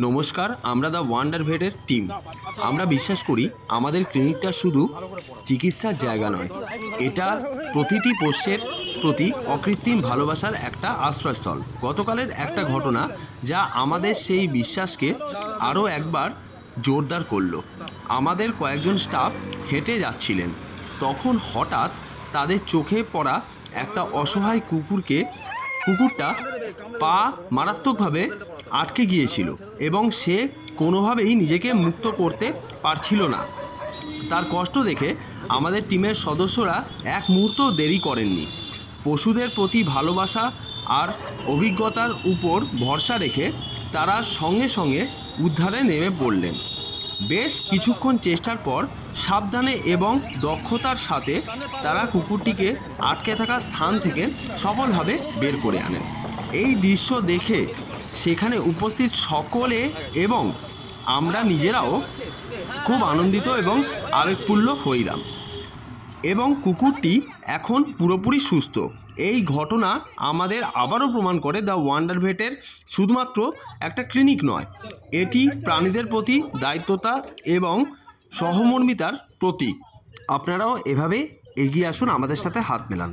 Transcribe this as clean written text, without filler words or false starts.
নমস্কার, আমরা the wonder ভেটের team. আমরা বিশ্বাস করি আমাদের ক্লিনিকটা শুধু চিকিৎসার জায়গা নয়, এটা প্রতিটি পোষ্যের প্রতি অকৃত্রিম ভালোবাসার একটা আশ্রয়স্থল। গতকালের একটা ঘটনা যা আমাদের সেই বিশ্বাসকে আরও একবার জোরদার করলো। আমাদের কয়েকজন স্টাফ হেঁটে যাচ্ছিলেন, তখন হঠাৎ তাদের চোখে পড়া একটা অসহায় কুকুরটা পা মারাত্মকভাবে আটকে গিয়েছিল এবং সে কোনোভাবেই নিজেকে মুক্ত করতে পারছিল না। তার কষ্ট দেখে আমাদের টিমের সদস্যরা এক মুহূর্ত দেরি করেননি। পশুদের প্রতি ভালোবাসা আর অভিজ্ঞতার উপর ভরসা রেখে তারা সঙ্গে সঙ্গে উদ্ধারে নেমে পড়লেন। বেশ কিছুক্ষণ চেষ্টার পর সাবধানে এবং দক্ষতার সাথে তারা কুকুরটিকে আটকে থাকা স্থান থেকে সফলভাবে বের করে আনেন। এই দৃশ্য দেখে সেখানে উপস্থিত সকলে এবং আমরা নিজেরাও খুব আনন্দিত এবং আবেগপূর্ণ হইলাম এবং কুকুরটি এখন পুরোপুরি সুস্থ। এই ঘটনা আমাদের আবারও প্রমাণ করে দ্য ওয়ান্ডার ভেটের শুধুমাত্র একটা ক্লিনিক নয়, এটি প্রাণীদের প্রতি দায়িত্বতা এবং সহমর্মিতার প্রতীক। আপনারাও এভাবে এগিয়ে আসুন, আমাদের সাথে হাত মেলান।